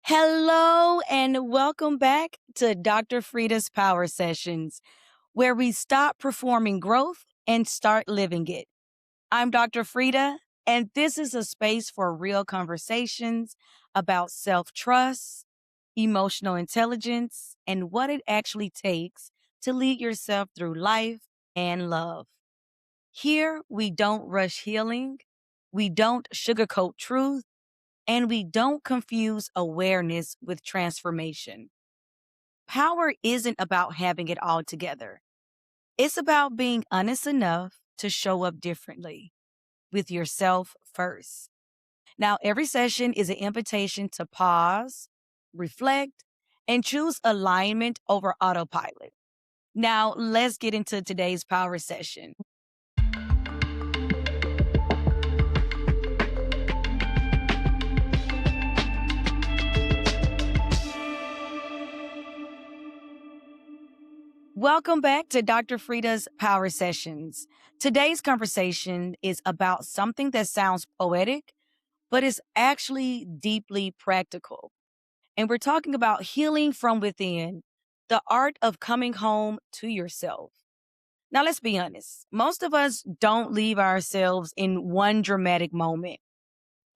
Hello and welcome back to Dr. Freda's Power Sessions, where we stop performing growth and start living it. I'm Dr. Freda, and this is a space for real conversations about self trust, emotional intelligence, and what it actually takes to lead yourself through life and love. Here, we don't rush healing, we don't sugarcoat truth, and we don't confuse awareness with transformation. Power isn't about having it all together. It's about being honest enough to show up differently with yourself first. Now, every session is an invitation to pause, reflect, and choose alignment over autopilot. Now, let's get into today's power session. Welcome back to Dr. Freda's Power Sessions. Today's conversation is about something that sounds poetic, but is actually deeply practical. And we're talking about healing from within, the art of coming home to yourself. Now, let's be honest. Most of us don't leave ourselves in one dramatic moment,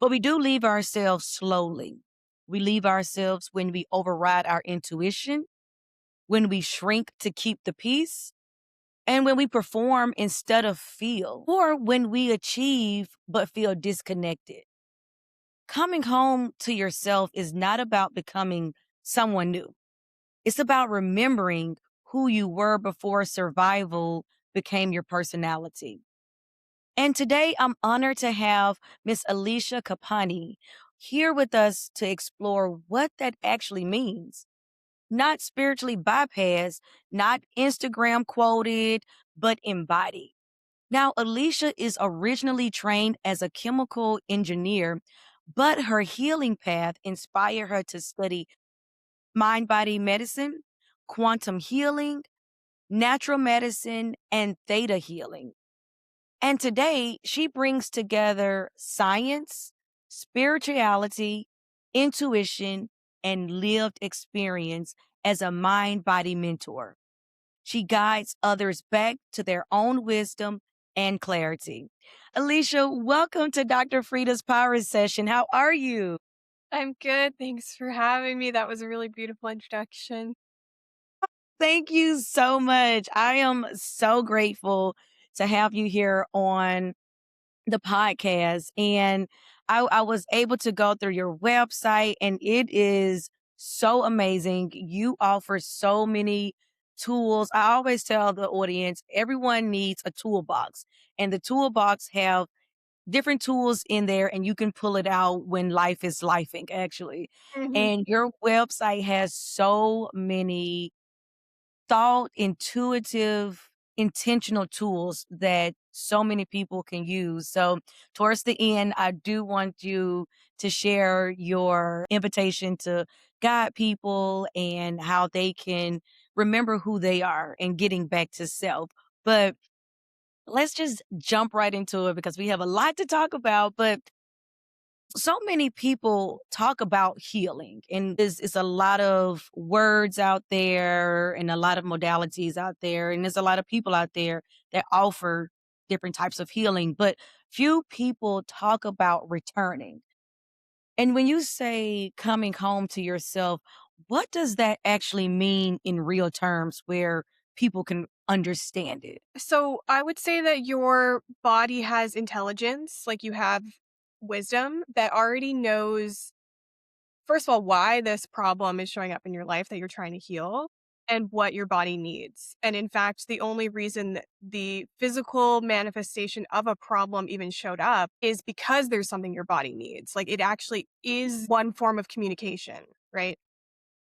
but we do leave ourselves slowly. We leave ourselves when we override our intuition, when we shrink to keep the peace, and when we perform instead of feel, or when we achieve but feel disconnected. Coming home to yourself is not about becoming someone new. It's about remembering who you were before survival became your personality. And today I'm honored to have Miss Alisha Kapani here with us to explore what that actually means. Not spiritually bypassed, not Instagram quoted, but embodied. Now, Alicia is originally trained as a chemical engineer, but her healing path inspired her to study mind body medicine, quantum healing, natural medicine, and theta healing. And today, she brings together science, spirituality, intuition, and lived experience as a mind body mentor. She guides others back to their own wisdom and clarity. Alicia, welcome to Dr. Freda's Power Session. How are you? I'm good. Thanks for having me. That was a really beautiful introduction. Thank you so much. I am so grateful to have you here on the podcast. And I was able to go through your website, and it is so amazing. You offer so many tools. I always tell the audience everyone needs a toolbox, and the toolbox have different tools in there, and you can pull it out when life is lifing, actually. Mhm. And your website has so many thought, intuitive, intentional tools that so many people can use. So, towards the end, I do want you to share your invitation to guide people and how they can remember who they are and getting back to self. But let's just jump right into it because we have a lot to talk about. But so many people talk about healing, and it's a lot of words out there and a lot of modalities out there, and there's a lot of people out there that offer different types of healing, but few people talk about returning. And when you say coming home to yourself, what does that actually mean in real terms where people can understand it? So I would say that your body has intelligence, like you have wisdom that already knows, first of all, why this problem is showing up in your life that you're trying to heal and what your body needs. And in fact, the only reason that the physical manifestation of a problem even showed up is because there's something your body needs. Like it actually is one form of communication, right?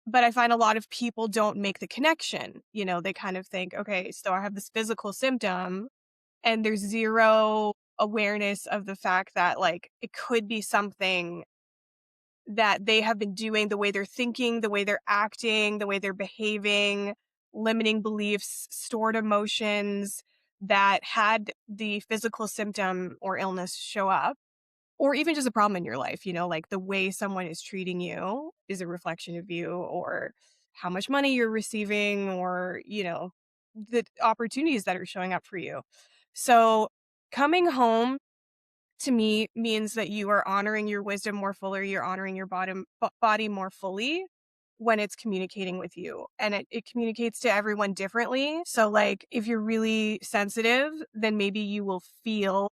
But I find a lot of people don't make the connection. They kind of think, okay, so I have this physical symptom and there's zero awareness of the fact that like it could be something that they have been doing, the way they're thinking, the way they're acting, the way they're behaving, limiting beliefs, stored emotions that had the physical symptom or illness show up. or even just a problem in your life, like the way someone is treating you is a reflection of you, or how much money you're receiving, or, the opportunities that are showing up for you. So coming home to me means that you are honoring your wisdom more fully, you're honoring your body more fully when it's communicating with you. And it communicates to everyone differently. So, like, if you're really sensitive, then maybe you will feel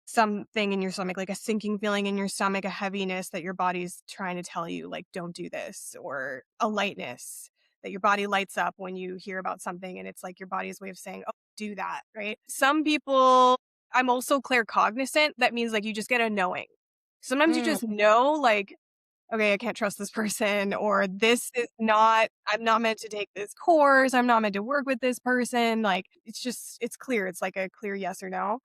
something in your stomach, like a sinking feeling in your stomach, a heaviness that your body's trying to tell you, like, don't do this, or a lightness that your body lights up when you hear about something. And it's like your body's way of saying, oh, do that. Right. Some people, I'm also claircognizant. That means like you just get a knowing. Sometimes you Mm. just know, like, okay, I can't trust this person, or this is not, I'm not meant to take this course. I'm not meant to work with this person. Like, it's clear. It's like a clear yes or no.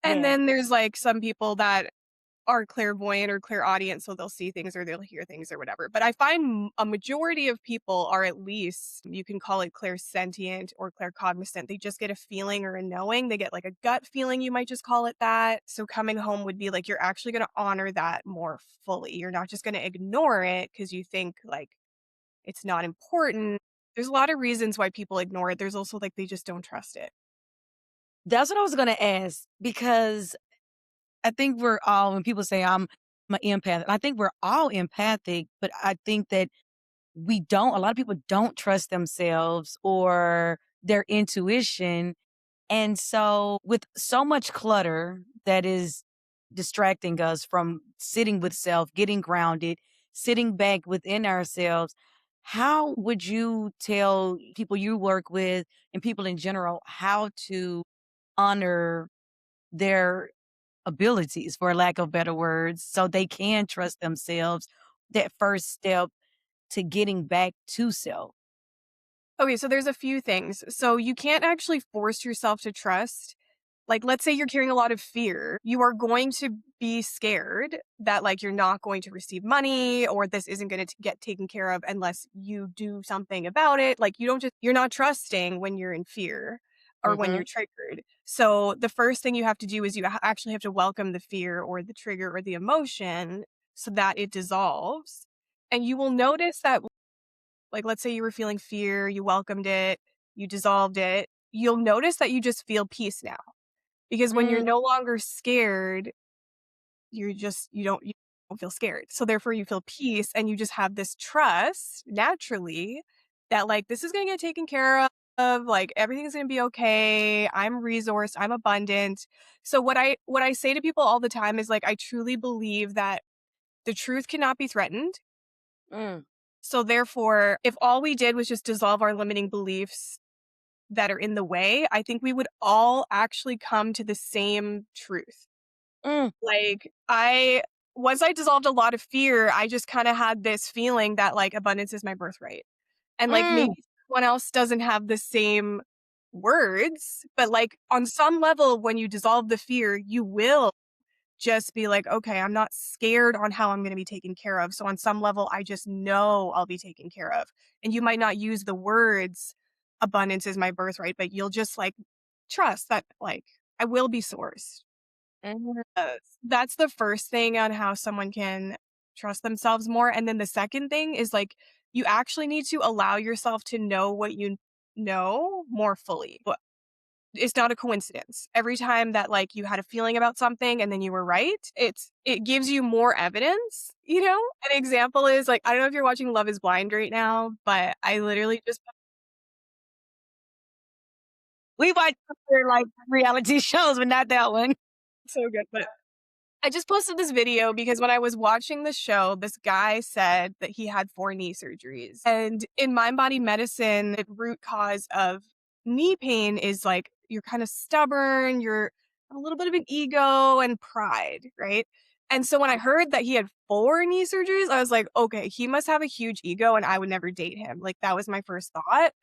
And Yeah. then there's, like, some people that are clairvoyant or clairaudient, so they'll see things or they'll hear things or whatever. But I find a majority of people are, at least, you can call it clairsentient or claircognizant. They just get a feeling or a knowing. They get like a gut feeling, you might just call it that. So coming home would be like you're actually going to honor that more fully. You're not just going to ignore it because you think like it's not important. There's a lot of reasons why people ignore it. There's also like they just don't trust it. That's what I was gonna ask because I think we're all when people say I'm an empath, I think we're all empathic, but I think that we don't a lot of people don't trust themselves or their intuition. And so with so much clutter that is distracting us from sitting with self, getting grounded, sitting back within ourselves, how would you tell people you work with and people in general how to honor their abilities, for lack of better words, so they can trust themselves, that first step to getting back to self? Okay, so there's a few things. So you can't actually force yourself to trust. Like, let's say you're carrying a lot of fear. You are going to be scared that, like, you're not going to receive money, or this isn't going to get taken care of unless you do something about it. Like, you're not trusting when you're in fear or when you're Mhm. triggered. So the first thing you have to do is you actually have to welcome the fear or the trigger or the emotion so that it dissolves. And you will notice that, like, let's say you were feeling fear, you welcomed it, you dissolved it. You'll notice that you just feel peace now. Because when you're Mm, no longer scared, you don't feel scared. So therefore you feel peace, and you just have this trust naturally that, like, this is going to get taken care of, like everything's going to be okay. I'm resourced, I'm abundant. So what I say to people all the time is, like, I truly believe that the truth cannot be threatened. mm, So therefore, if all we did was just dissolve our limiting beliefs that are in the way, I think we would all actually come to the same truth. mm, Like, I once I dissolved a lot of fear, I just kinda had this feeling that, like, abundance is my birthright. And, like, maybe mm, someone else doesn't have the same words, but, like, on some level, when you dissolve the fear, you will just be like, "Okay, I'm not scared on how I'm gonna be taken care of, so on some level, I just know I'll be taken care of." And you might not use the words, "Abundance is my birthright," but you'll just, like, trust that, like, I will be sourced. mm, That's the first thing on how someone can trust themselves more. And then the second thing is, like, you actually need to allow yourself to know what you know more fully. But it's not a coincidence. Every time that, like, you had a feeling about something and then you were right, it gives you more evidence. An example is, like, I don't know if you're watching Love is Blind right now, but I literally just we watch other, like, reality shows, but not that one. so good, but I just posted this video because when I was watching the show, this guy said that he had 4 knee surgeries. And in mind body medicine, the root cause of knee pain is, like, you're kind of stubborn, you're a little bit of an ego and pride, right? And so when I heard that he had 4 knee surgeries, I was like, okay, he must have a huge ego and I would never date him. Like, that was my first thought.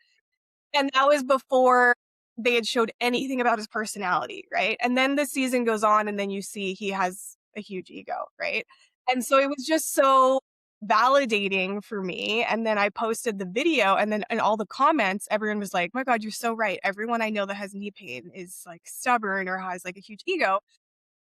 And that was before they had showed anything about his personality, right? And then the season goes on and then you see he has a huge ego, right? And so it was just so validating for me. And then I posted the video, and then in all the comments, everyone was like, "My God, you're so right. Everyone I know that has knee pain is, like, stubborn or has, like, a huge ego."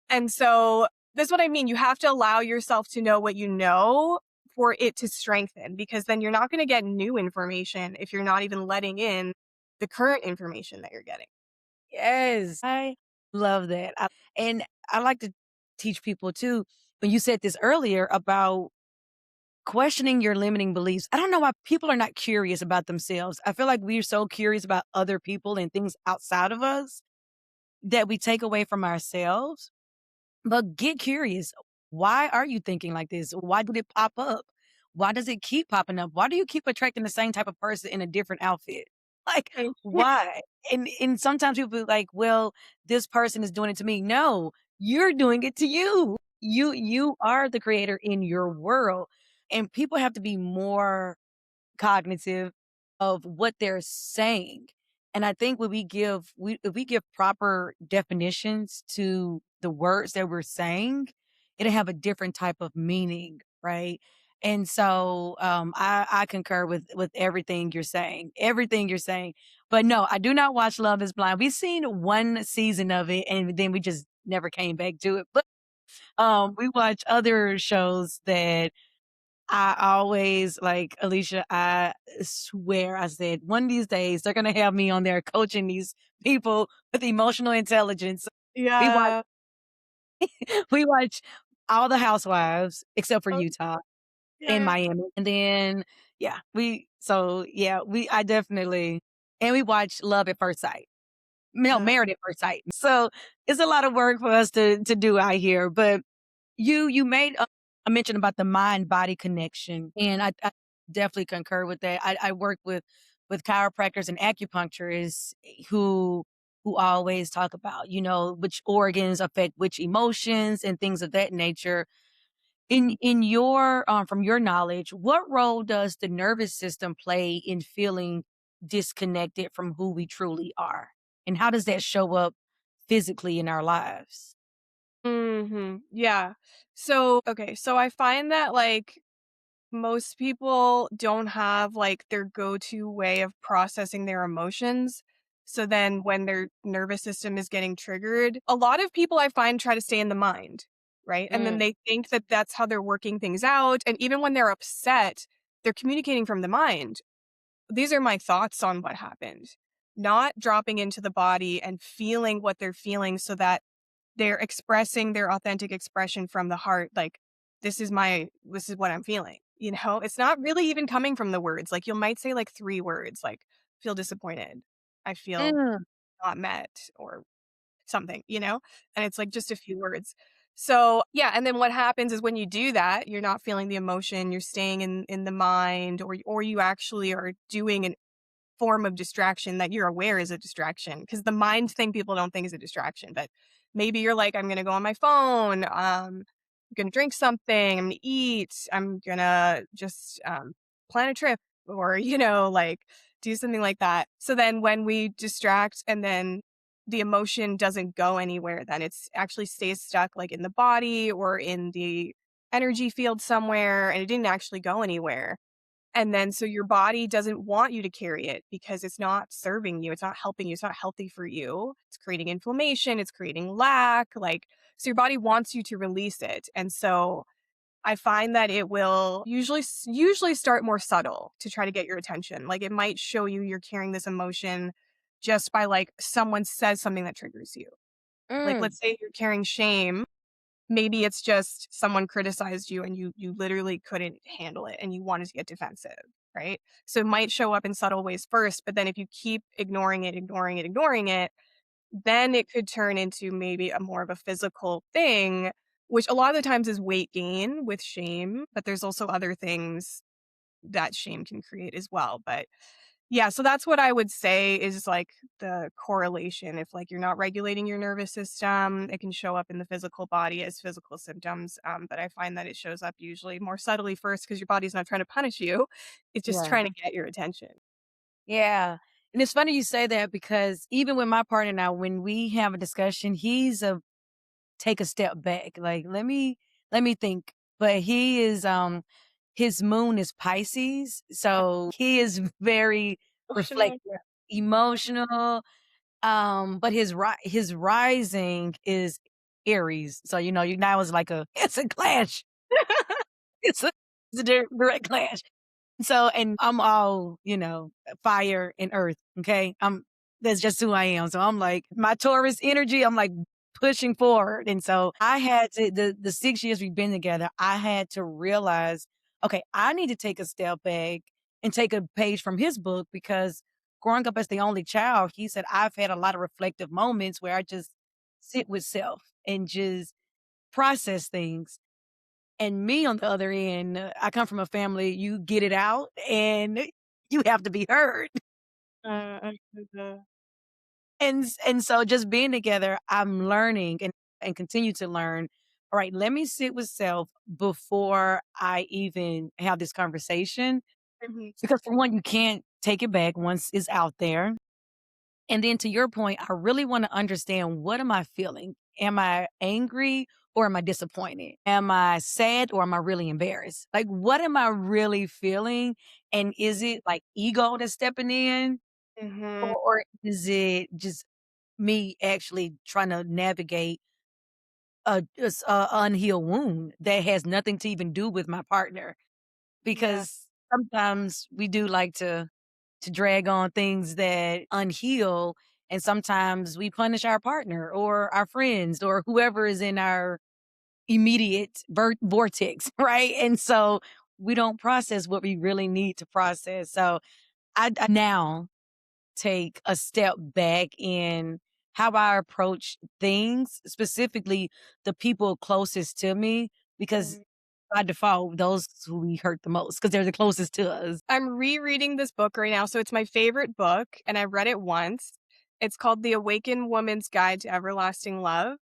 And so That's what I mean. You have to allow yourself to know what you know for it to strengthen, because then you're not going to get new information if you're not even letting in the current information that you're getting. Yes. I love that. And I like to teach people too, when you said this earlier about questioning your limiting beliefs. I don't know why people are not curious about themselves. I feel like we're so curious about other people and things outside of us that we take away from ourselves. But get curious. Why are you thinking like this? Why did it pop up? Why does it keep popping up? Why do you keep attracting the same type of person in a different outfit? Like, Right. why? And sometimes people be like, well, this person is doing it to me. No, you're doing it to you. You are the creator in your world. And people have to be more cognitive of what they're saying. And I think when if we give proper definitions to the words that we're saying, it'll have a different type of meaning, right? And so I concur with everything you're saying, everything you're saying. But no, I do not watch Love Is Blind. We've seen one season of it, and then we just never came back to it. But we watch other shows that I always like Alicia, I swear I said one of these days they're gonna have me on there coaching these people with emotional intelligence. We watch Yeah. we watch all the housewives except for Oh, Utah yeah, and yeah. Miami. And then yeah, I definitely and we watch Love at First Sight. No, Yeah. Married at First Sight. So it's a lot of work for us to do out here. But you made a mention about the mind-body connection, and I definitely concur with that. I work with chiropractors and acupuncturists who always talk about, which organs affect which emotions and things of that nature. In your from your knowledge, what role does the nervous system play in feeling disconnected from who we truly are? And how does that show up physically in our lives? Yeah. So, okay, so I find that like most people don't have like their go-to way of processing their emotions. So then when their nervous system is getting triggered, a lot of people I find try to stay in the mind, right? And then Mm, they think that that's how they're working things out. And even when they're upset, they're communicating from the mind. These are my thoughts on what happened, not dropping into the body and feeling what they're feeling so that they're expressing their authentic expression from the heart, like, this is what I'm feeling, you know? It's not really even coming from the words, like, you might say, like, 3 words, like, "Feel disappointed," "I feel mm, not met," or something, you know? And it's, like, just a few words. So, yeah, and then what happens is when you do that, you're not feeling the emotion, you're staying in the mind, or you actually are doing an form of distraction that you're aware is a distraction, because the mind thing people don't think is a distraction, but maybe you're like, I'm going to go on my phone, I'm going to drink something, I'm going to eat, I'm going to just plan a trip, or like do something like that. So then when we distract and then the emotion doesn't go anywhere, then it's actually stays stuck like in the body or in the energy field somewhere, and it didn't actually go anywhere. And then so your body doesn't want you to carry it because it's not serving you, it's not helping you, it's not healthy for you. It's creating inflammation, it's creating lack, like, so your body wants you to release it. And so I find that it will usually start more subtle to try to get your attention. Like, it might show you you're carrying this emotion just by, like, someone says something that triggers you. Like, mm, let's say you're carrying shame. Maybe it's just someone criticized you and you literally couldn't handle it and you wanted to get defensive, right? So it might show up in subtle ways first, but then if you keep ignoring it, then it could turn into maybe a more of a physical thing, which a lot of the times is weight gain with shame, but there's also other things that shame can create as well. But yeah, so that's what I would say is like the correlation. If like you're not regulating your nervous system, it can show up in the physical body as physical symptoms. But I find that it shows up usually more subtly first because your body's not trying to punish you. It's just right. trying to get your attention. Yeah. And it's funny you say that because even with my partner now, when we have a discussion, he's a take a step back. Like, let me think. But he is his moon is Pisces. So he is very Emotional. reflective, emotional. But his rising is Aries. So, you now it's like a it's a clash. It's a, it's a direct clash. So, and I'm all, fire and earth. Okay. That's just who I am. So I'm like, my Taurus energy, I'm like pushing forward. And so I had to, the 6 years we've been together, I had to realize, okay, I need to take a step back and take a page from his book because growing up as the only child, he said, I've had a lot of reflective moments where I just sit with self and just process things. And me on the other end, I come from a family, you get it out and you have to be heard. Mhm. And so just being together, I'm learning and continue to learn. All right, let me sit with self before I even have this conversation. Mhm. Because for one, you can't take it back once it's out there. And then to your point, I really want to understand, what am I feeling? Am I angry or am I disappointed? Am I sad or am I really embarrassed? Like, what am I really feeling? And is it like ego that's stepping in, Mhm. or is it just me actually trying to navigate a unhealed wound that has nothing to even do with my partner? Yeah. Because sometimes we do like to drag on things that unheal, and sometimes we punish our partner or our friends or whoever is in our immediate vortex, right? And so we don't process what we really need to process. So I now take a step back in how I approach things, specifically the people closest to me, because Mhm. by default, those who we hurt the most because they're the closest to us. I'm rereading this book right now, so it's my favorite book, and I've read it once. It's called The Awakened Woman's Guide to Everlasting Love.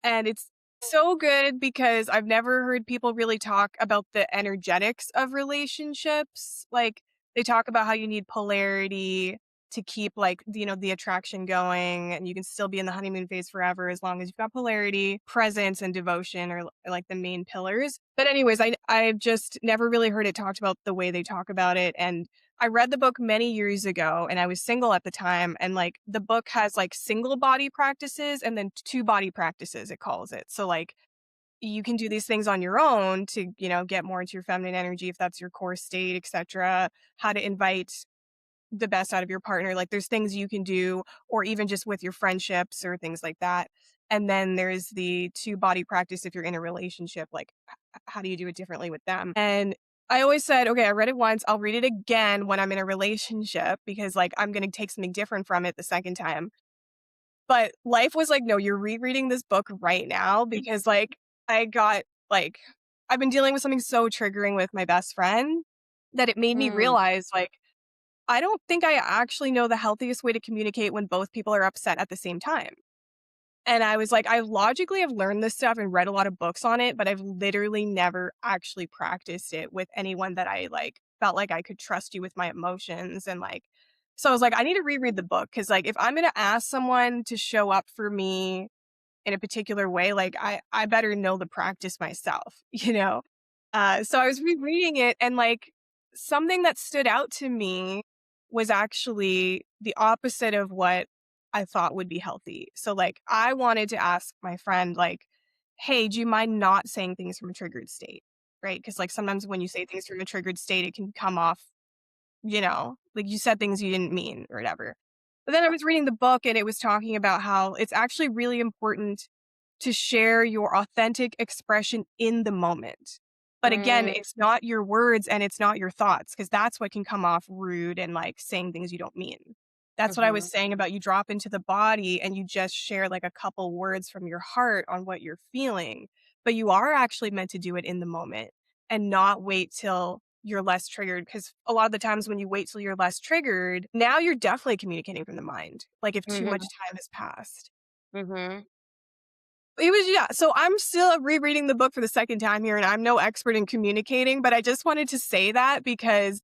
And it's so good because I've never heard people really talk about the energetics of relationships. Like, they talk about how you need polarity to keep, like, the attraction going, and you can still be in the honeymoon phase forever as long as you've got polarity. Presence and devotion are like the main pillars. But anyways, I've just never really heard it talked about the way they talk about it. And I read the book many years ago and I was single at the time. And like the book has like single body practices and then two body practices, it calls it. So, like, you can do these things on your own to, get more into your feminine energy if that's your core state, etc. How to invite the best out of your partner. Like, there's things you can do, or even just with your friendships or things like that. And then there's the two body practice if you're in a relationship. Like, how do you do it differently with them? And I always said, okay, I read it once. I'll read it again when I'm in a relationship because, like, I'm going to take something different from it the second time. But life was like, no, you're rereading this book right now because, like, I got, like, I've been dealing with something so triggering with my best friend that it made me Mm, realize, like, I don't think I actually know the healthiest way to communicate when both people are upset at the same time. And I was like, I logically have learned this stuff and read a lot of books on it, but I've literally never actually practiced it with anyone that I like felt like I could trust you with my emotions. And like, so I was like, I need to reread the book because, like, if I'm going to ask someone to show up for me in a particular way, like, I better know the practice myself, you know? So I was rereading it and, like, something that stood out to me was actually the opposite of what I thought would be healthy. So, like, I wanted to ask my friend, like, "Hey, do you mind not saying things from a triggered state?" Right? Because, like, sometimes when you say things from a triggered state, it can come off, like you said things you didn't mean or whatever. But then I was reading the book and it was talking about how it's actually really important to share your authentic expression in the moment. But again, mm, it's not your words and it's not your thoughts because that's what can come off rude and like saying things you don't mean. That's what I was mhm, saying about you drop into the body and you just share like a couple words from your heart on what you're feeling. But you are actually meant to do it in the moment and not wait till you're less triggered. Because a lot of the times when you wait till you're less triggered, now you're definitely communicating from the mind. Like, if too much mhm, time has passed. mhm, It was, yeah. So I'm still rereading the book for the second time here, and I'm no expert in communicating, but I just wanted to say that because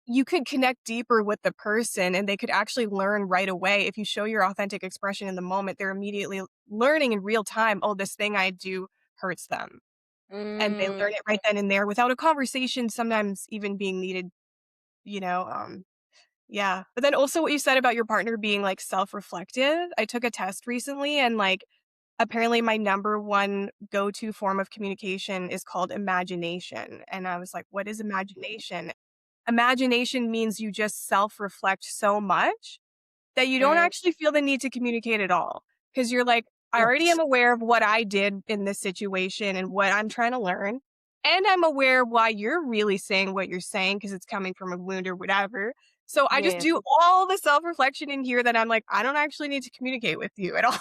you could connect deeper with the person and they could actually learn right away. If you show your authentic expression in the moment, they're immediately learning in real time, oh, this thing I do hurts them. And they mm, learn it right then and there without a conversation sometimes even being needed, you know. Yeah. But then also what you said about your partner being like self reflective. I took a test recently and like apparently my number one go-to form of communication is called imagination. And I was like, what is imagination? Imagination means you just self-reflect so much that you don't Mm, actually feel the need to communicate at all. Because you're like, I already yes. am aware of what I did in this situation and what I'm trying to learn. And I'm aware of why you're really saying what you're saying because it's coming from a wound or whatever. So I just Yes. do all the self reflection in here that I'm like, I don't actually need to communicate with you at all.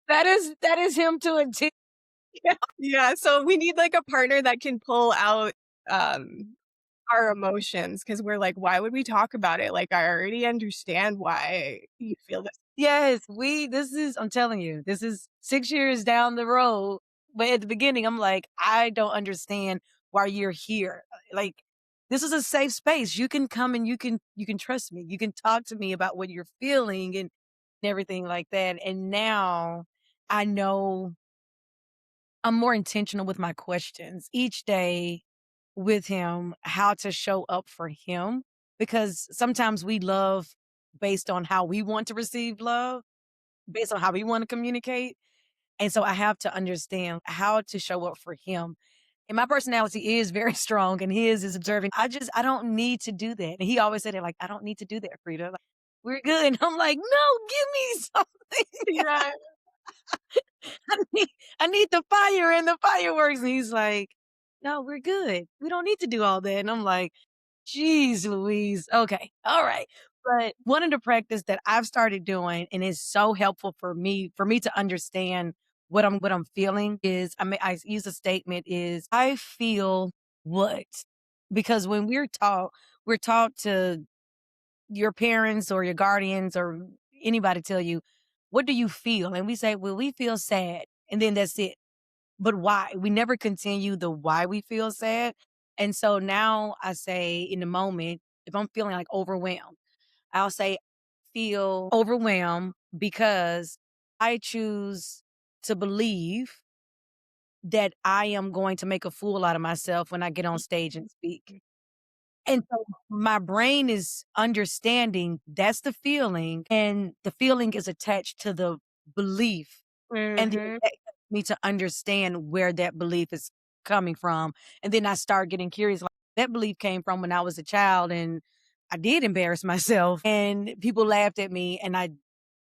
That is him to a T. Yeah. So we need like a partner that can pull out um, our emotions because we're like, why would we talk about it? Like, I already understand why you feel this. Yes, this is, I'm telling you, this is 6 years down the road, but at the beginning, I'm like, "I don't understand why you're here." Like, this is a safe space. You can come and you can trust me. You can talk to me about what you're feeling and everything like that, and now I know I'm more intentional with my questions each day with him, how to show up for him, because sometimes we love based on how we want to receive love, based on how we want to communicate. And so I have to understand how to show up for him. And my personality is very strong and his is observing. I don't need to do that. And he always said it like, I don't need to do that, Frida. Like, we're good. And I'm like, no, give me something. Yeah. I need, I need the fire and the fireworks. And he's like, no, we're good. We don't need to do all that. And I'm like, geez, Louise. Okay. All right. But one of the practice that I've started doing and is so helpful for me to understand what I'm feeling is I use a statement is I feel what? Because when we're taught to your parents or your guardians or anybody tell you, what do you feel? And we say, well, we feel sad. And then that's it. But why? We never continue the why we feel sad. And so now I say in the moment, if I'm feeling like overwhelmed, I'll say, feel overwhelmed because I choose to believe that I am going to make a fool out of myself when I get on stage and speak. And so my brain is understanding that's the feeling, and the feeling is attached to the belief. And then Mhm. that helps me to understand where that belief is coming from. And then I start getting curious, like, that belief came from when I was a child and I did embarrass myself and people laughed at me and I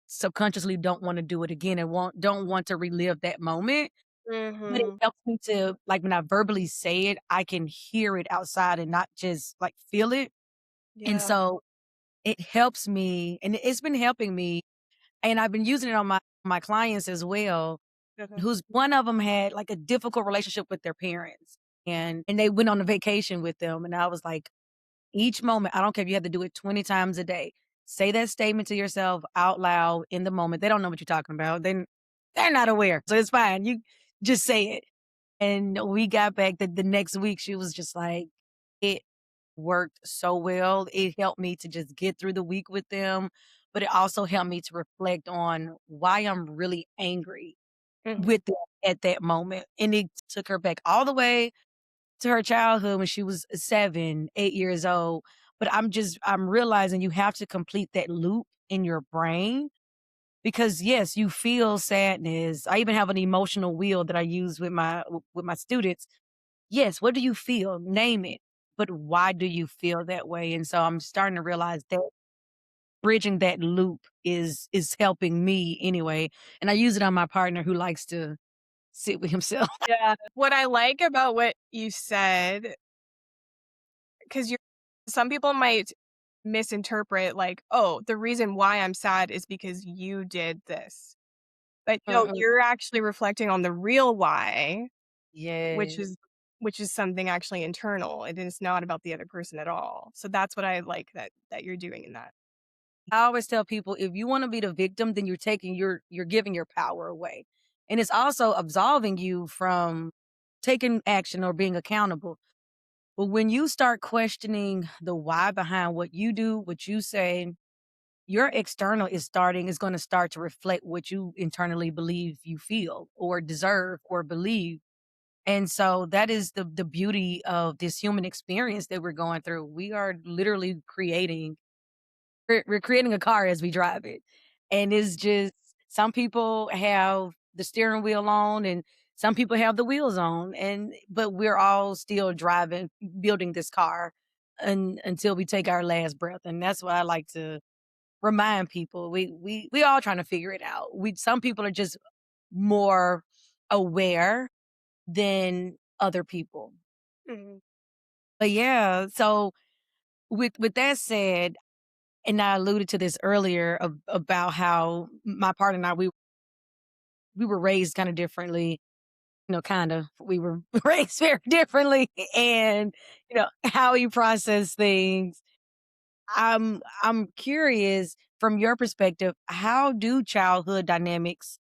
subconsciously don't want to do it again and don't want to relive that moment. But it Mhm. helps me to, like, when I verbally say it, I can hear it outside and not just like feel it. And Yeah. so it helps me and it's been helping me. And I've been using it on my clients as well, Mhm. who's one of them had like a difficult relationship with their parents and they went on a vacation with them. And I was like, each moment, I don't care if you have to do it 20 times a day. Say that statement to yourself out loud in the moment. They don't know what you're talking about. They're not aware. So it's fine. You just say it. And we got back the next week. She was just like, it worked so well. It helped me to just get through the week with them, but it also helped me to reflect on why I'm really angry Mhm. with them at that moment. And it took her back all the way to her childhood when she was 7, 8 years old. But I'm realizing you have to complete that loop in your brain because yes, you feel sadness. I even have an emotional wheel that I use with my students. Yes, what do you feel? Name it. But why do you feel that way? And so I'm starting to realize that bridging that loop is helping me anyway. And I use it on my partner who likes to sit with himself. Yeah. What I like about what you said, because you're some people might misinterpret like, "Oh, the reason why I'm sad is because you did this." But no, Mm-mm. you're actually reflecting on the real why, which Yes. is which is something actually internal. It is not about the other person at all. So that's what I like that you're doing in that. I always tell people if you want to be the victim, then you're giving your power away. And it's also absolving you from taking action or being accountable. But when you start questioning the why behind what you do, what you say, your external is going to start to reflect what you internally believe you feel or deserve or believe. And so that is the beauty of this human experience that we're going through. We are literally we're creating a car as we drive it. And it's just some people have the steering wheel on and some people have the wheels on and but we're all still driving, building this car until we take our last breath. And that's what I like to remind people. We all trying to figure it out. We some people are just more aware than other people. Mhm. But yeah, so with that said, and I alluded to this earlier about how my partner and we were raised kind of differently, kind of we were raised very differently and how you process things. I'm curious from your perspective, how do childhood dynamics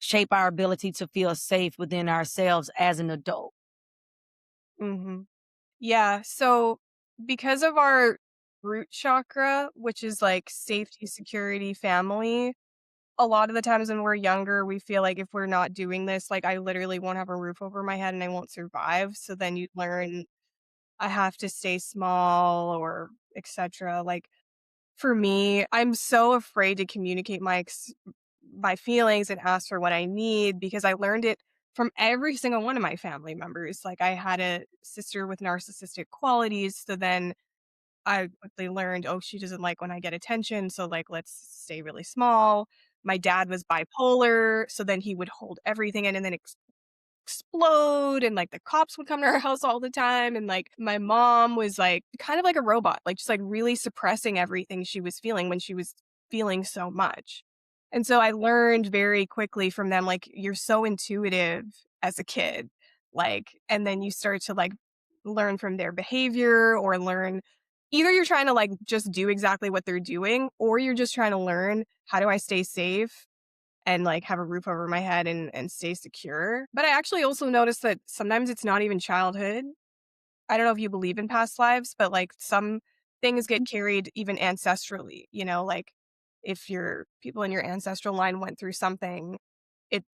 shape our ability to feel safe within ourselves as an adult? Mhm. Yeah, so because of our root chakra, which is like safety, security, family, a lot of the times when we're younger, we feel like if we're not doing this, like I literally won't have a roof over my head and I won't survive. So then you learn I have to stay small or etc. Like for me, I'm so afraid to communicate my feelings and ask for what I need because I learned it from every single one of my family members. Like I had a sister with narcissistic qualities, so then I quickly learned, oh, she doesn't like when I get attention, so like let's stay really small. My dad was bipolar, so then he would hold everything in and then explode and like the cops would come to our house all the time and like my mom was like kind of like a robot, like just like really suppressing everything she was feeling when she was feeling so much. And so I learned very quickly from them like you're so intuitive as a kid, like and then you start to like learn from their behavior or learn either you're trying to like just do exactly what they're doing or you're just trying to learn how do I stay safe and, like, have a roof over my head and stay secure. But I actually also noticed that sometimes it's not even childhood. I don't know if you believe in past lives, but, like, some things get carried even ancestrally, like, if your people in your ancestral line went through something,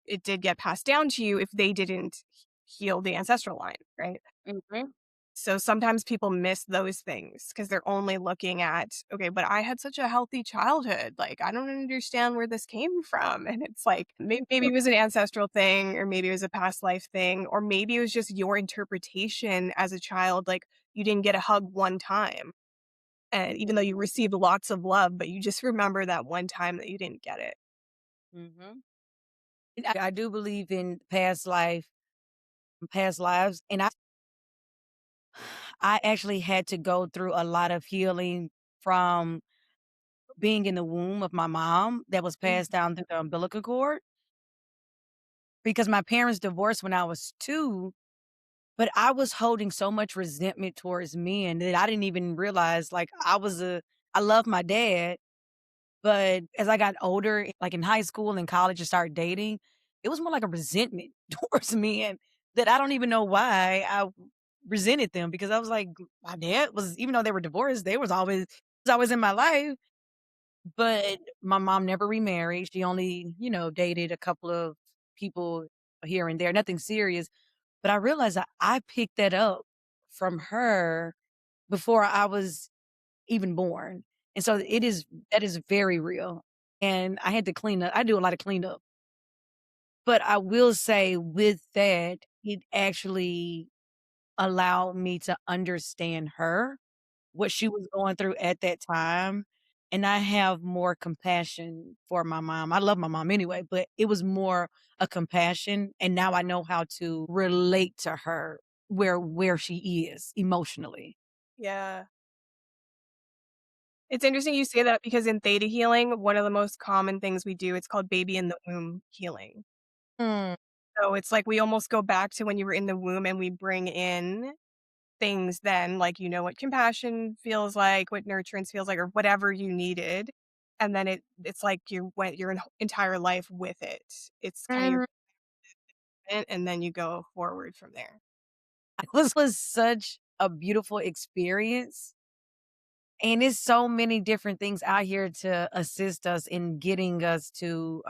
it did get passed down to you if they didn't heal the ancestral line, right? Mhm. So sometimes people miss those things because they're only looking at, okay, but I had such a healthy childhood. Like, I don't understand where this came from. And it's like, maybe it was an ancestral thing, or maybe it was a past life thing, or maybe it was just your interpretation as a child. Like, you didn't get a hug one time. And even though you received lots of love, but you just remember that one time that you didn't get it. Mhm. I do believe in past lives, and I actually had to go through a lot of healing from being in the womb of my mom that was passed Mhm. down through the umbilical cord because my parents divorced when I was 2, but I was holding so much resentment towards men that I didn't even realize, like, I love my dad, but as I got older, like in high school and college and started dating, it was more like a resentment towards men that I don't even know why I resented them because I was like, my dad was, even though they were divorced, they was always in my life. But my mom never remarried. She only, dated a couple of people here and there, nothing serious. But I realized that I picked that up from her before I was even born. And so that is very real. And I had to clean up. I do a lot of cleanup. But I will say with that, it actually allowed me to understand her, what she was going through at that time, and I have more compassion for my mom. I love my mom anyway, but it was more a compassion, and now I know how to relate to her where she is emotionally. Yeah. It's interesting you say that because in theta healing, one of the most common things we do, it's called baby in the womb healing. Mm, So it's like we almost go back to when you were in the womb and we bring in things then, like, what compassion feels like, what nurturance feels like, or whatever you needed. And then it's like you went your entire life with it. It's kind of your mm. and then you go forward from there. Was such a beautiful experience, and it's so many different things out here to assist us in getting us to,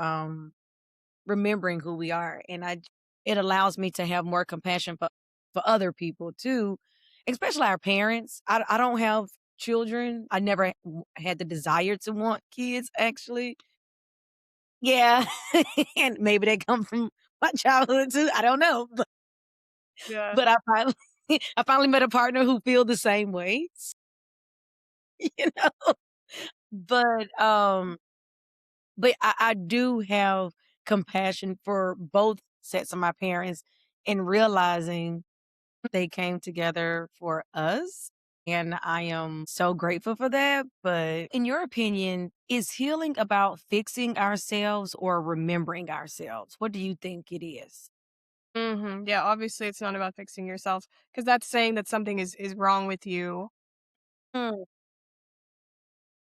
remembering who we are, and it allows me to have more compassion for other people too, especially our parents. I don't have children. I never had the desire to want kids actually, Yeah. And maybe they come from my childhood too. I don't know. Yeah. But I finally I finally met a partner who feel the same way, you know? But, but I do have compassion for both sets of my parents in realizing they came together for us, and I am so grateful for that. But in your opinion, is healing about fixing ourselves or remembering ourselves? What do you think it is? Yeah, obviously it's not about fixing yourself because that's saying that something is wrong with you, Mm,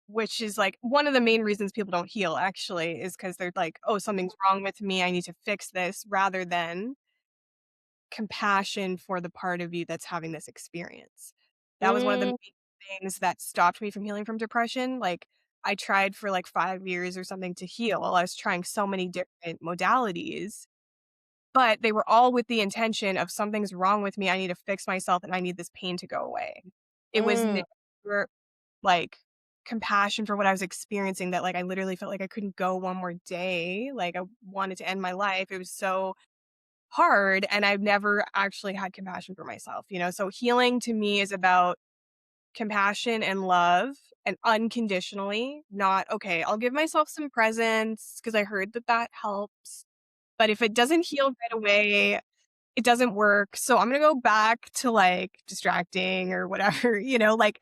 which is like one of the main reasons people don't heal actually is because they're like, oh, something's wrong with me. I need to fix this rather than compassion for the part of you that's having this experience. That was one of the mm, main things that stopped me from healing from depression. Like I tried for like 5 years or something to heal. I was trying so many different modalities, but they were all with the intention of something's wrong with me. I need to fix myself and I need this pain to go away. It was mm, never like compassion for what I was experiencing that like I literally felt like I couldn't go one more day. Like I wanted to end my life. It was so hard and I've never actually had compassion for myself, you know? So healing to me is about compassion and love and unconditionally, not, okay, I'll give myself some presents because I heard that that helps. But if it doesn't heal right away, it doesn't work. So I'm going to go back to like distracting or whatever, you know, like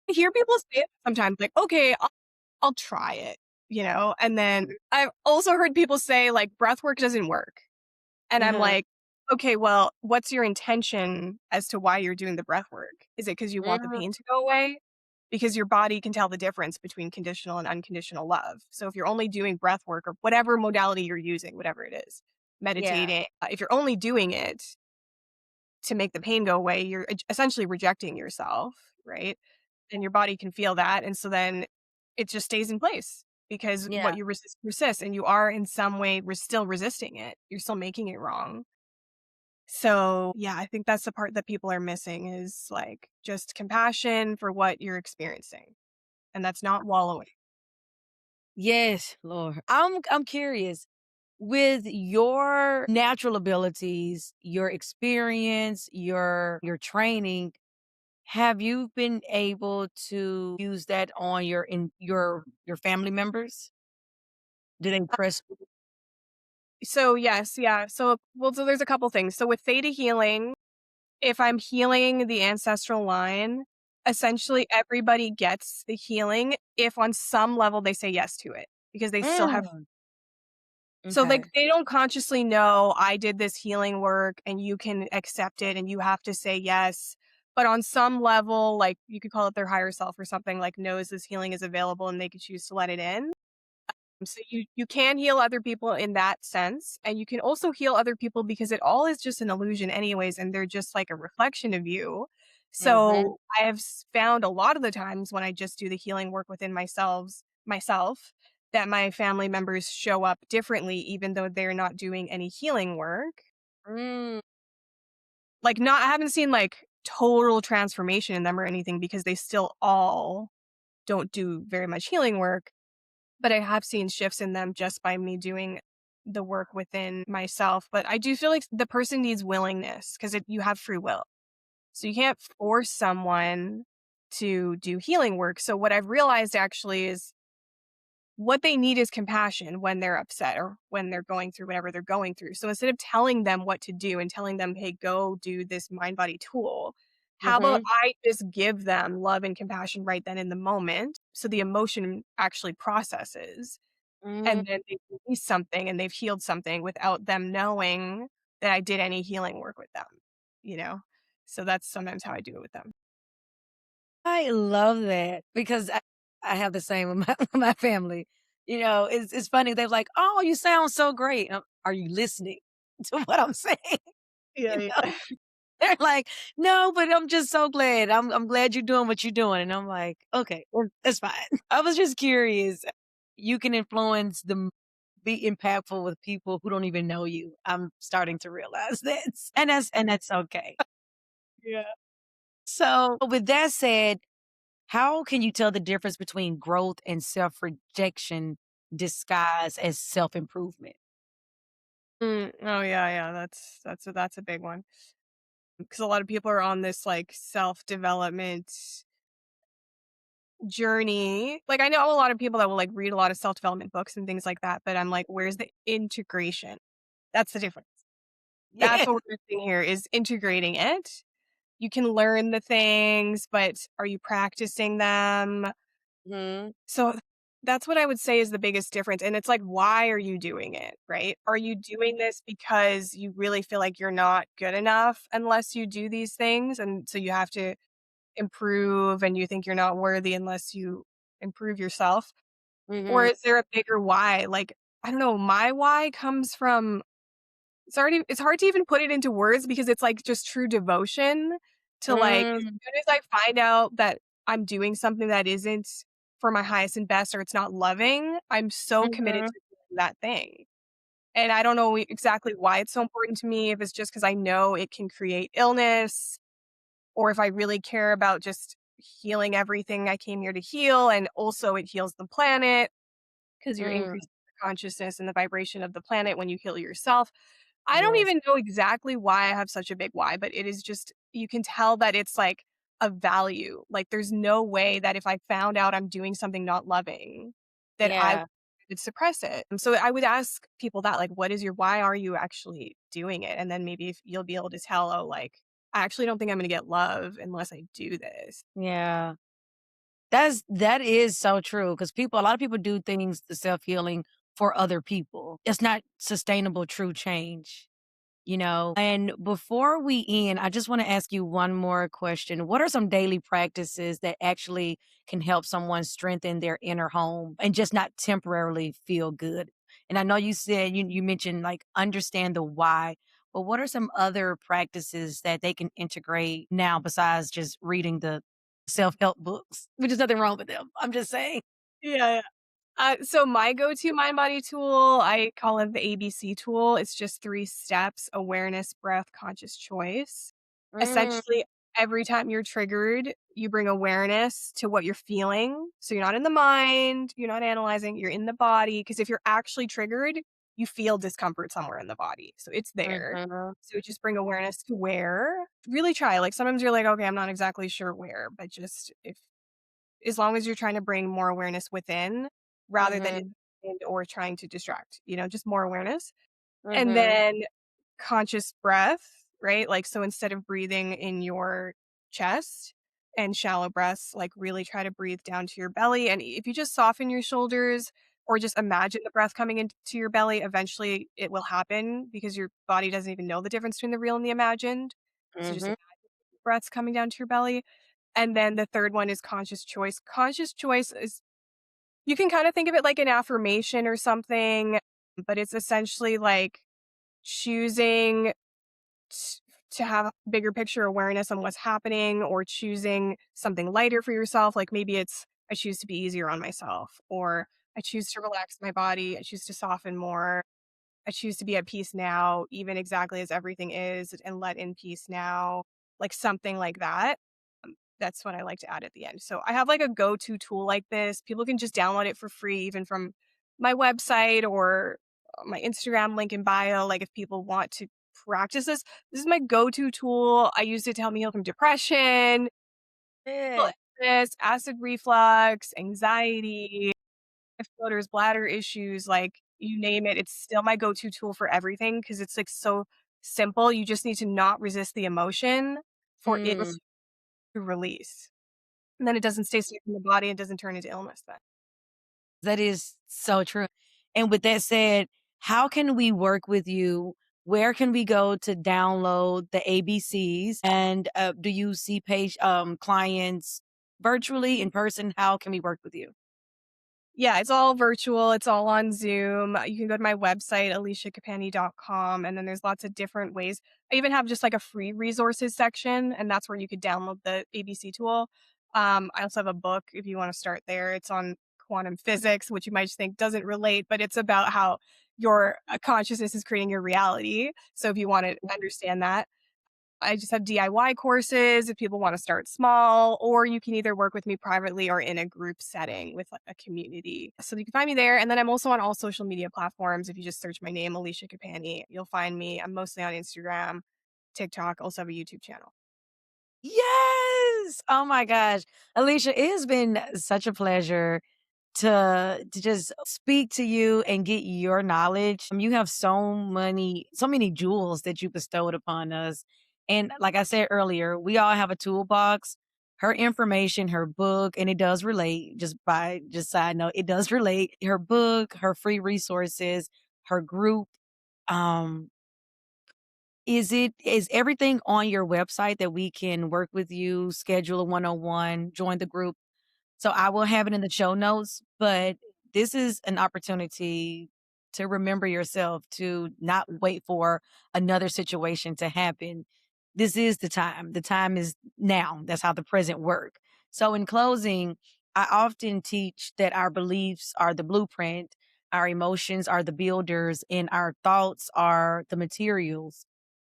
I hear people say it sometimes like, okay, I'll try it, you know? And then I've also heard people say like breath work doesn't work. And I'm uh-huh, like, "Okay, well, what's your intention as to why you're doing the breath work? Is it because you want the mm, pain to go away? Because your body can tell the difference between conditional and unconditional love. So if you're only doing breath work or whatever modality you're using, whatever it is, yeah, meditating, if you're only doing it to make the pain go away, you're essentially rejecting yourself, right? And your body can feel that, and so then it just stays in place because yeah. what you resist persists, and you are in some way still resisting it. You're still making it wrong. So, yeah, I think that's the part that people are missing is like just compassion for what you're experiencing. And that's not wallowing. Yes, Lord. I'm curious. With your natural abilities, your experience, your training, have you been able to use that on your family members? Do they press So, yes, yeah. So, well, so there's a couple things. So, with theta healing, if I'm healing the ancestral line, essentially everybody gets the healing if on some level they say yes to it because they still have. Mm, So, like, okay. they don't consciously know I did this healing work and you can accept it and you have to say yes. But on some level, like you could call it their higher self or something, like knows this healing is available and they could choose to let it in. So you can heal other people in that sense, and you can also heal other people because it all is just an illusion anyways, and they're just like a reflection of you. Mhm, So I have found a lot of the times when I just do the healing work within myself, that my family members show up differently, even though they're not doing any healing work. mm. Like not, I haven't seen like total transformation in them or anything because they still all don't do very much healing work, but I have seen shifts in them just by me doing the work within myself. But I do feel like the person needs willingness because you have free will. So you can't force someone to do healing work. So what I've realized actually is what they need is compassion when they're upset or when they're going through whatever they're going through. So instead of telling them what to do and telling them, hey, go do this mind body tool, how about Mhm, I just give them love and compassion right then in the moment so the emotion actually processes mm. and then they release something and they've healed something without them knowing that I did any healing work with them, you know? So that's sometimes how I do it with them. I love that because I have the same with my with my family. You know, it's funny. They're like, "Oh, you sound so great." Are you listening to what I'm saying? Yeah, You know? yeah. They're like, "No, but I'm just so glad. I'm glad you're doing what you're doing." And I'm like, "Okay, well, that's fine." I was just curious. You can influence them, be impactful with people who don't even know you. I'm starting to realize that, and that's okay. Yeah. So, with that said, how can you tell the difference between growth and self rejection disguised as self improvement. Oh yeah, yeah. That's a big one because a lot of people are on this like self development journey. Like I know a lot of people that will like read a lot of self development books and things like that, but I'm like, where's the integration? That's the difference. That's Yeah. what we're missing here is integrating it. You can learn the things, but are you practicing them? Mhm. So that's what I would say is the biggest difference. And it's like, why are you doing it? Right? Are you doing this because you really feel like you're not good enough unless you do these things? And so you have to improve and you think you're not worthy unless you improve yourself? Or Mhm. is there a bigger why? Like, I don't know, my why comes from it's hard to even put it into words because it's like just true devotion to like as Mm. soon as I find out that I'm doing something that isn't for my highest and best or it's not loving, I'm so committed Mhm. to doing that thing. And I don't know exactly why it's so important to me, if it's just because I know it can create illness or if I really care about just healing everything I came here to heal and also it heals the planet because you're Mm. increasing the consciousness and the vibration of the planet when you heal yourself. I don't Yes. even know exactly why I have such a big why, but it is just you can tell that it's like a value. Like there's no way that if I found out I'm doing something not loving, that I Yeah. would suppress it. And so I would ask people that, like, what is your why are you actually doing it? And then maybe if you'll be able to tell, oh, like, I actually don't think I'm gonna get love unless I do this. Yeah. That is so true because a lot of people do things to self-healing for other people. It's not sustainable true change. And before we end, I just want to ask you one more question. What are some daily practices that actually can help someone strengthen their inner home and just not temporarily feel good? And I know you said you mentioned like understand the why, but what are some other practices that they can integrate now besides just reading the self-help books? Which is nothing wrong with them. I'm just saying. Yeah. So my go-to mind body tool, I call it the ABC tool. It's just 3 steps: awareness, breath, conscious choice. Mm, Essentially, every time you're triggered, you bring awareness to what you're feeling. So you're not in the mind, you're not analyzing, you're in the body. Because if you're actually triggered, you feel discomfort somewhere in the body. So it's there. mhm, So just bring awareness to where. Really try. Like sometimes you're like, okay, I'm not exactly sure where, but just if as long as you're trying to bring more awareness within rather than mhm, or trying to distract, just more awareness. And mhm, then conscious breath, right? Like, so instead of breathing in your chest and shallow breaths, like really try to breathe down to your belly. And if you just soften your shoulders or just imagine the breath coming into your belly, eventually it will happen because your body doesn't even know the difference between the real and the imagined. So just mhm. imagine breaths coming down to your belly. And then the third one is conscious choice. Conscious choice is you can kind of think of it like an affirmation or something, but it's essentially like choosing t- to have a bigger picture awareness on what's happening or choosing something lighter for yourself. Like maybe it's, I choose to be easier on myself, or I choose to relax my body, I choose to soften more, I choose to be at peace now, even exactly as everything is, and let in peace now, like something like that. That's what I like to add at the end. So I have like a go to tool like this. People can just download it for free, even from my website or my Instagram link in bio. Like if people want to practice this is my go to tool. I use it to help me heal from depression, Yeah. acid reflux, anxiety, floaters, bladder issues, like you name it, it's still my go-to tool for everything because it's like so simple. You just need to not resist the emotion for it Mm. to release. And then it doesn't stay stuck in the body and doesn't turn into illness then. That is so true. And with that said, how can we work with you? Where can we go to download the ABCs? And do you see clients virtually, in person? How can we work with you? Yeah, it's all virtual, it's all on Zoom. You can go to my website, aliciakapani.com, and then there's lots of different ways. I even have just like a free resources section, and that's where you could download the ABC tool. I also have a book if you want to start there. It's on quantum physics, which you might just think doesn't relate, but it's about how your consciousness is creating your reality. So if you want to understand that. I just have DIY courses if people want to start small, or you can either work with me privately or in a group setting with like a community. So you can find me there. And then I'm also on all social media platforms. If you just search my name, Alisha Kapani, you'll find me. I'm mostly on Instagram, TikTok, also have a YouTube channel. Yes! Oh my gosh. Alicia, it has been such a pleasure to just speak to you and get your knowledge. You have so many jewels that you bestowed upon us. And like I said earlier, we all have a toolbox. Her information, her book, and it does relate, just side note, it does relate. Her book, her free resources, her group. Um, is everything on your website that we can work with you, schedule a one-on-one, join the group? So I will have it in the show notes, but this is an opportunity to remember yourself, to not wait for another situation to happen. This is the time. The time is now. That's how the present work. So in closing, I often teach that our beliefs are the blueprint, our emotions are the builders, and our thoughts are the materials,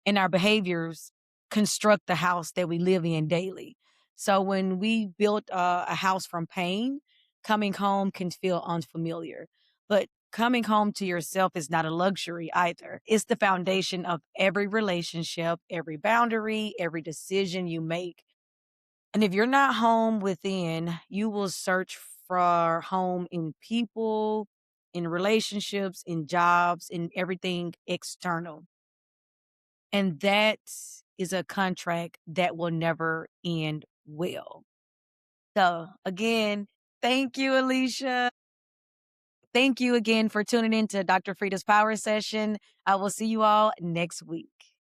and our behaviors construct the house that we live in daily. So when we built a house from pain, coming home can feel unfamiliar. But coming home to yourself is not a luxury either. It's the foundation of every relationship, every boundary, every decision you make. And if you're not home within, you will search for home in people, in relationships, in jobs, in everything external. And that is a contract that will never end well. So again, thank you, Alicia. Thank you again for tuning in to Dr. Frida's Power Session. I will see you all next week.